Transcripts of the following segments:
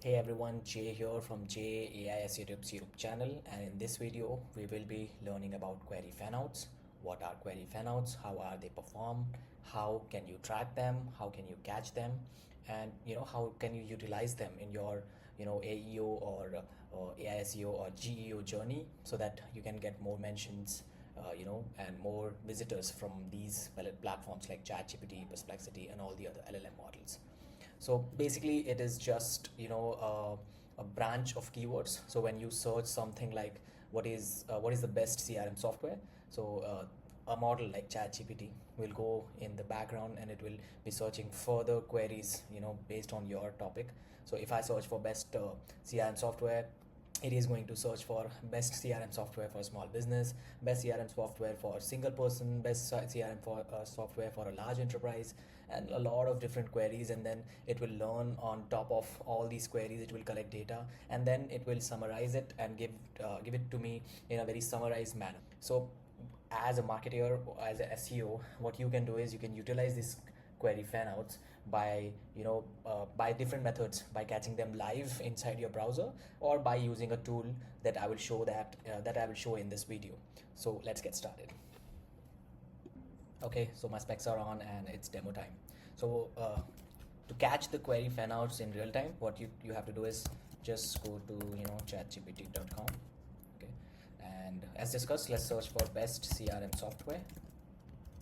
Hey everyone, Jay here from Jay AI SEO YouTube channel, and in this video we will be learning about query fanouts. What are query fanouts? How are they performed? How can you track them? How can you catch them? And how can you utilize them in your AEO or AI SEO or GEO journey so that you can get more mentions, and more visitors from these platforms like ChatGPT, Perplexity, and all the other LLM models. So basically, it is just a branch of keywords. So when you search something like what is the best CRM software, so a model like ChatGPT will go in the background and it will be searching further queries, based on your topic. So if I search for best CRM software, it is going to search for best CRM software for small business, best CRM software for a single person, best CRM for software for a large enterprise, and a lot of different queries. And then it will learn on top of all these queries. It will collect data and then it will summarize it and give it to me in a very summarized manner. So as a marketer or as a SEO, what you can do is you can utilize this query fanouts by by different methods, by catching them live inside your browser or by using a tool that I will show that I will show in this video. So let's get started. Okay, so my specs are on and it's demo time. So to catch the query fanouts in real time, what you have to do is just go to chatgpt.com. Okay, and as discussed, let's search for best CRM software.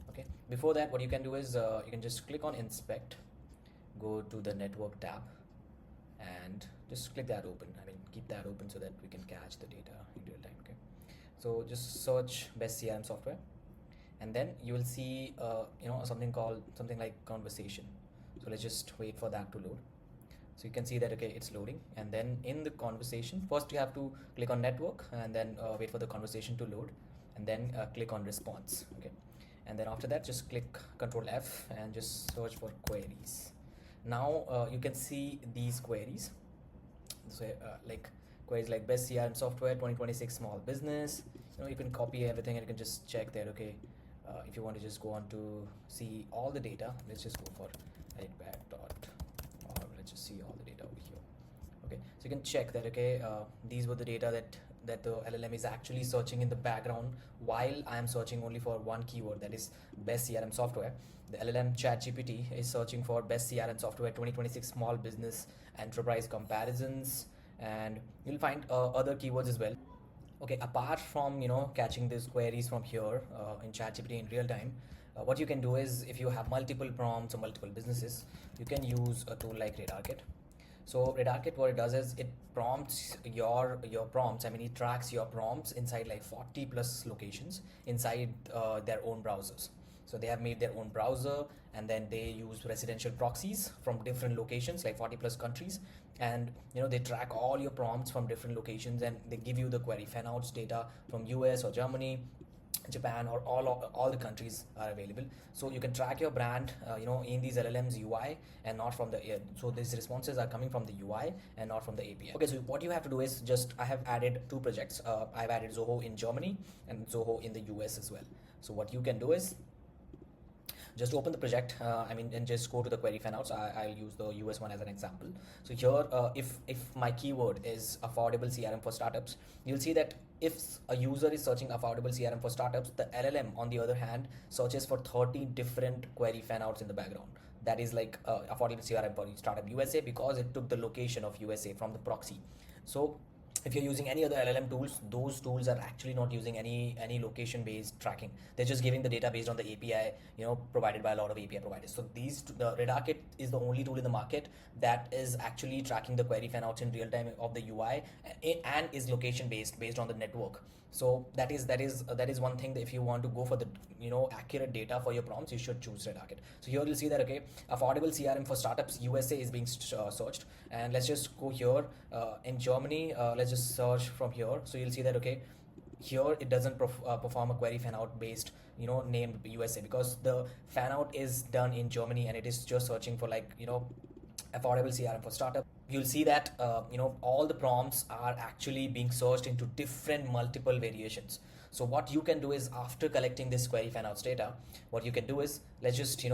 Okay, before that, what you can do is you can just click on inspect, go to the network tab, and just click that open. I mean, keep that open so that we can catch the data in real time. Okay, so just search best CRM software, and then you will see something like conversation. So let's just wait for that to load. So you can see that, okay, it's loading. And then in the conversation, first you have to click on network and then wait for the conversation to load, and then click on response. Okay, and then after that just click Control F and just search for queries. Now you can see these queries. So like queries like best CRM software 2026 small business. You can copy everything and you can just check there. Okay, if you want to just go on to see all the data, let's just go for editback dot, or let's just see all the data over here. Okay, so you can check that, okay, these were the data that the LLM is actually searching in the background while I am searching only for one keyword, that is best CRM software. The LLM ChatGPT is searching for best CRM software 2026 small business enterprise comparisons, and you'll find other keywords as well. Okay, apart from catching these queries from here in ChatGPT in real time, what you can do is, if you have multiple prompts or multiple businesses, you can use a tool like Redakit. So Redakit, what it does is it prompts your prompts. I mean, it tracks your prompts inside like 40 plus locations inside their own browsers. So they have made their own browser, and then they use residential proxies from different locations like 40 plus countries, and they track all your prompts from different locations, and they give you the query fanouts data from US or Germany, Japan, or all the countries are available. So you can track your brand in these LLMs UI and not from the so these responses are coming from the UI and not from the API. Okay, so what you have to do is, just I have added two projects. I've added Zoho in Germany and Zoho in the US as well. So what you can do is just open the project, and just go to the query fanouts. I'll use the US one as an example. So here, if my keyword is affordable CRM for startups, you'll see that if a user is searching affordable CRM for startups, the LLM on the other hand searches for 30 different query fanouts in the background. That is like affordable CRM for startup USA, because it took the location of USA from the proxy. So if you're using any other LLM tools, those tools are actually not using any location based tracking. They're just giving the data based on the API, provided by a lot of API providers. So the Redakit is the only tool in the market that is actually tracking the query fanouts in real time of the UI, and is location based on the network. So that is one thing that if you want to go for the accurate data for your prompts, you should choose Redakit. So here you'll see that, okay, affordable CRM for startups USA is being searched, and let's just go here in Germany. Let's just search from here. So you'll see that, okay, here it doesn't perform a query fanout based named USA, because the fanout is done in Germany and it is just searching for like affordable CRM for startup. You'll see that all the prompts are actually being searched into different multiple variations. So what you can do is, after collecting this query fanouts data, what you can do is, let's just take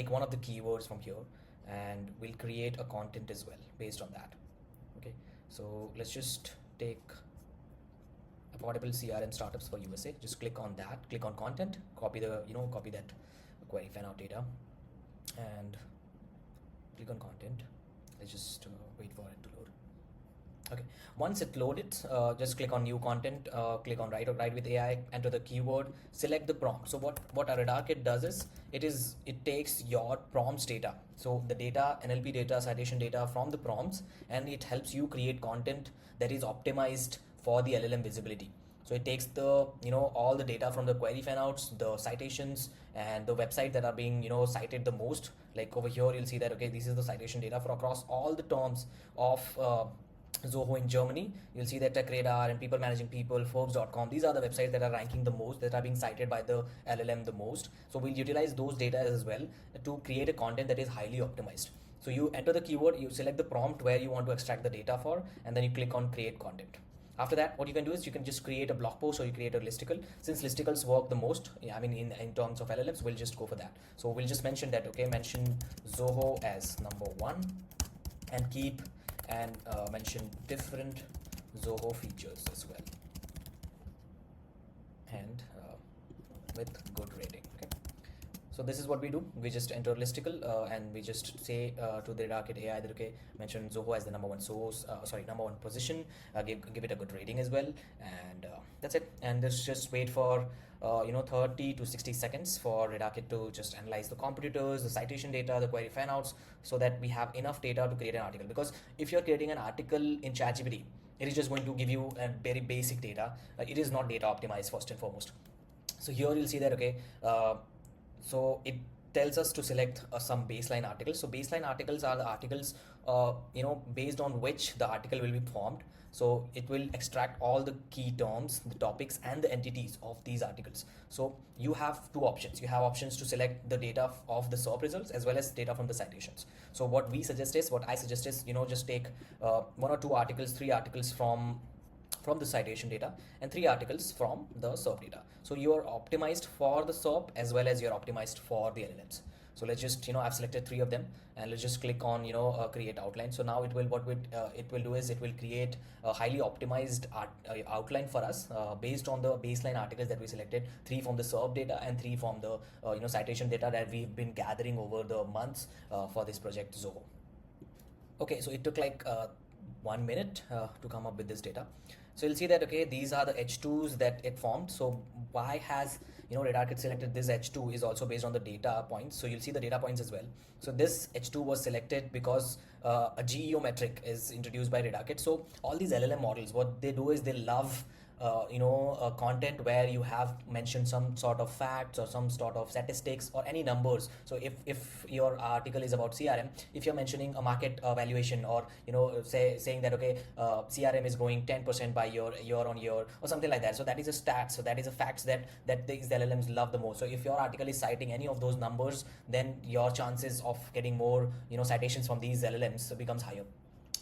one of the keywords from here, and we'll create a content as well based on that. Okay, so let's just take affordable CRM startups for USA. Just click on that, click on content, copy the, copy that query fan out data, and click on content. Let's just wait for it to load. Okay, once it loaded, just click on new content, click on write with AI, enter the keyword, select the prompt. So what a Redakit does is it takes your prompts data, so the data, NLP data, citation data from the prompts, and it helps you create content that is optimized for the LLM visibility. So it takes the, all the data from the query fanouts, the citations, and the website that are being, cited the most. Like over here, you'll see that, okay, this is the citation data for across all the terms of Zoho in Germany. You'll see that Tech Radar and People Managing People, Forbes.com, these are the websites that are ranking the most, that are being cited by the LLM the most. So we'll utilize those data as well to create a content that is highly optimized. So you enter the keyword, you select the prompt where you want to extract the data for, and then you click on create content. After that, what you can do is you can just create a blog post, or you create a listicle. Since listicles work the most, I mean, in terms of LLMs, we'll just go for that. So we'll just mention that, okay, mention Zoho as #1, and keep and mention different Zoho features as well, and with good rating. Okay, so this is what we do. We just enter listicle and we just say to the Redakit AI that, okay, mention Zoho as the #1 source, #1 position, give it a good rating as well, and that's it. And let's just wait for 30 to 60 seconds for Redakit to just analyze the competitors, the citation data, the query fanouts, so that we have enough data to create an article. Because if you're creating an article in ChatGPT, it is just going to give you a very basic data. It is not data optimized first and foremost. So here you'll see that, okay, so it tells us to select some baseline articles. So baseline articles are the articles based on which the article will be formed. So it will extract all the key terms, the topics, and the entities of these articles. So you have two options. You have options to select the data of the SERP results as well as data from the citations. So what I suggest is, just take 1 or 2 articles, 3 articles from the citation data, and 3 articles from the SERP data. So you are optimized for the SERP as well as you're optimized for the LLMs. So let's just, I've selected 3 of them, and let's just click on, create outline. So now it will do is it will create a highly optimized outline for us based on the baseline articles that we selected, 3 from the SERP data and 3 from the citation data that we've been gathering over the months for this project Zoho. Okay, so it took like 1 minute to come up with this data. So you'll see that, okay, these are the H2s that it formed. So why has Redakit selected this H2 is also based on the data points. So you'll see the data points as well. So this H2 was selected because a GEO metric is introduced by Redakit. So all these LLM models, what they do is they love content where you have mentioned some sort of facts or some sort of statistics or any numbers. So if your article is about CRM, if you're mentioning a market valuation, or saying that, okay, CRM is growing 10% by year on year or something like that, so that is a stat, so that is a facts that these LLMs love the most. So if your article is citing any of those numbers, then your chances of getting more citations from these LLMs becomes higher.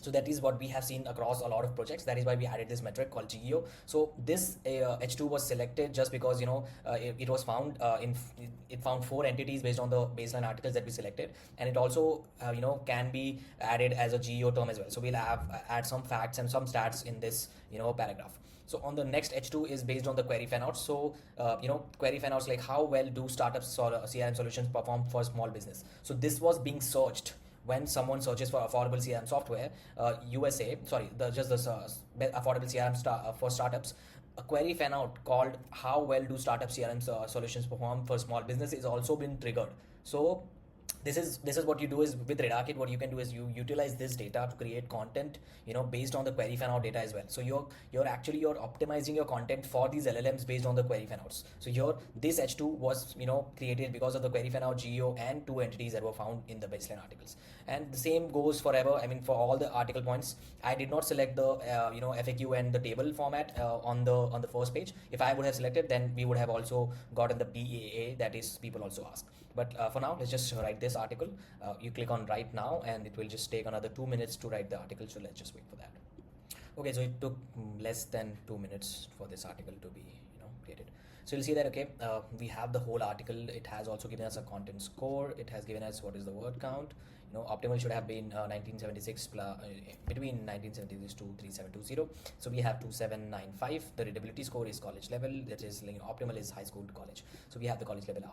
So that is what we have seen across a lot of projects. That is why we added this metric called GEO. So this H2 was selected just because it was found it found 4 entities based on the baseline articles that we selected, and it also can be added as a GEO term as well. So we'll add some facts and some stats in this paragraph. So on the next H2 is based on the query fanouts. So query fanouts, like how well do startups or CRM solutions perform for small business. So this was being searched when someone searches for affordable CRM software, affordable CRM for startups, a query fanout called how well do startup CRM solutions perform for small business is also been triggered. So this is what you do is with Redakit. What you can do is you utilize this data to create content, based on the query fanout data as well. So you're optimizing your content for these LLMs based on the query fanouts. So this H2 was created because of the query fanout, GEO, and 2 entities that were found in the baseline articles. And the same goes forever. I mean, for all the article points, I did not select the FAQ and the table format on the first page. If I would have selected, then we would have also gotten the PAA, that is people also ask. But for now, let's just write this article. You click on write now, and it will just take another 2 minutes to write the article. So let's just wait for that. Okay, so it took less than 2 minutes for this article to be created. So you'll see that, okay, we have the whole article. It has also given us a content score. It has given us what is the word count. optimal should have been 1976 plus, between 1976 to 3720. So we have 2795. The readability score is college level. That is, optimal is high school to college. So we have the college level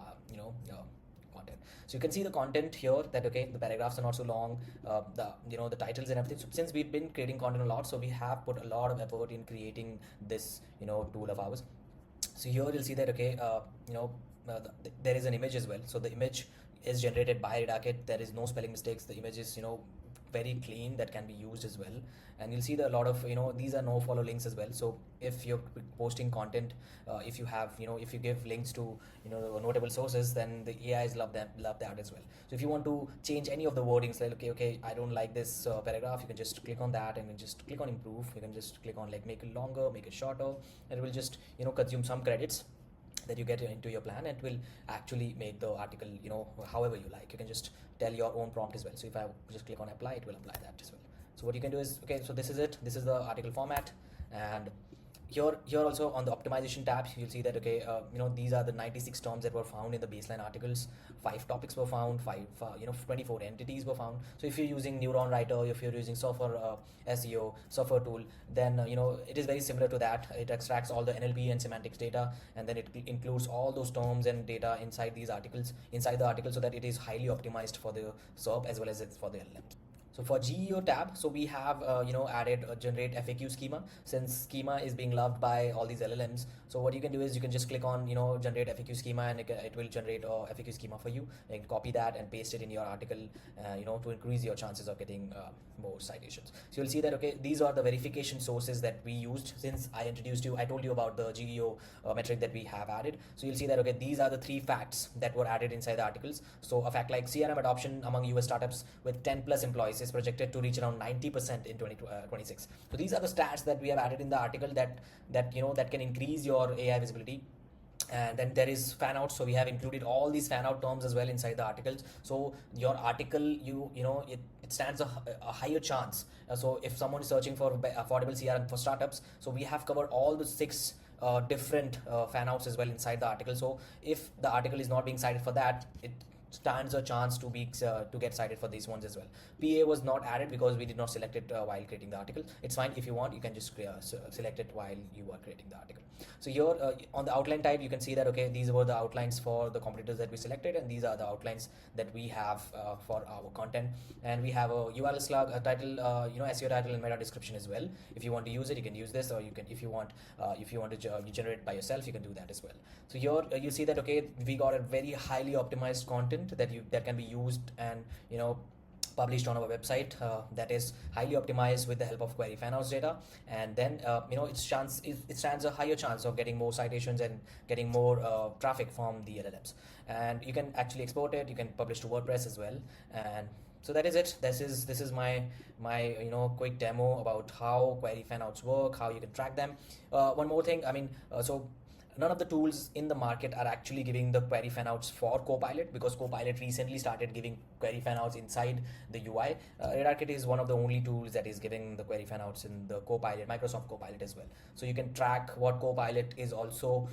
content. So you can see the content here, that okay, the paragraphs are not so long, the titles and everything. So since we've been creating content a lot, so we have put a lot of effort in creating this tool of ours. So here you'll see that okay, there is an image as well. So the image is generated by Redakit. There is no spelling mistakes. The image is very clean, that can be used as well. And you'll see that a lot of these are no follow links as well. So if you're posting content, if you have if you give links to notable sources, then the AIs love that as well. So if you want to change any of the wordings, like okay, I don't like this paragraph, you can just click on that and then just click on improve. You can just click on like make it longer, make it shorter, and it will just consume some credits that you get into your plan, and it will actually make the article however you like. You can just tell your own prompt as well. So if I just click on apply, it will apply that as well. So what you can do is, okay, so this is it. This is the article format, and here also on the optimization tab, you'll see that okay, these are the 96 terms that were found in the baseline articles. 5 topics were found, 24 entities were found. So if you're using Neuron Writer, if you're using software SEO software tool, then it is very similar to that. It extracts all the NLP and semantics data, and then it includes all those terms and data inside the article, so that it is highly optimized for the SERP as well as for the LLM. So for GEO tab, so we have added a generate FAQ schema, since schema is being loved by all these LLMs. So what you can do is you can just click on generate FAQ schema, and it will generate a FAQ schema for you. You can copy that and paste it in your article, to increase your chances of getting more citations. So you'll see that okay, these are the verification sources that we used. Since I told you about the GEO metric that we have added. So you'll see that okay, these are the 3 facts that were added inside the articles. So a fact like CRM adoption among US startups with 10 plus employees is projected to reach around 90% in 2026. So these are the stats that we have added in the article that can increase your AI visibility. And then there is fan out. So we have included all these fan out terms as well inside the articles. So your article, it stands a higher chance. So if someone is searching for affordable CRM for startups, so we have covered all the 6 different fan outs as well inside the article. So if the article is not being cited for that, it stands a chance to get cited for these ones as well. PA was not added because we did not select it while creating the article. It's fine. If you want, you can just select it while you are creating the article. So here on the outline type, you can see that okay, these were the outlines for the competitors that we selected, and these are the outlines that we have for our content. And we have a URL slug, a title, SEO title and meta description as well. If you want to use it, you can use this, or you can, if you want to generate it by yourself, you can do that as well. So here you see that okay, we got a very highly optimized content that can be used and published on our website, that is highly optimized with the help of Query Fanouts data. And then it stands a higher chance of getting more citations and getting more traffic from the LLMs. And you can actually export it. You can publish to WordPress as well. And so that is it. This is my quick demo about how Query Fanouts work, how you can track them. One more thing, so none of the tools in the market are actually giving the Query Fanouts for Copilot, because Copilot recently started giving Query Fanouts inside the UI. Redakit is one of the only tools that is giving the Query Fanouts in the Copilot, Microsoft Copilot as well. So you can track what Copilot is also,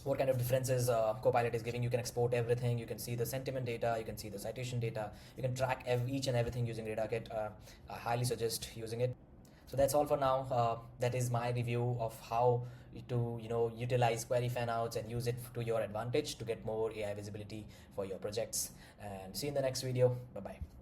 what kind of differences Copilot is giving. You can export everything. You can see the sentiment data. You can see the citation data. You can track each and everything using Redakit. I highly suggest using it. So that's all for now. That is my review of how to utilize Query Fanouts and use it to your advantage to get more AI visibility for your projects. And see you in the next video. Bye bye.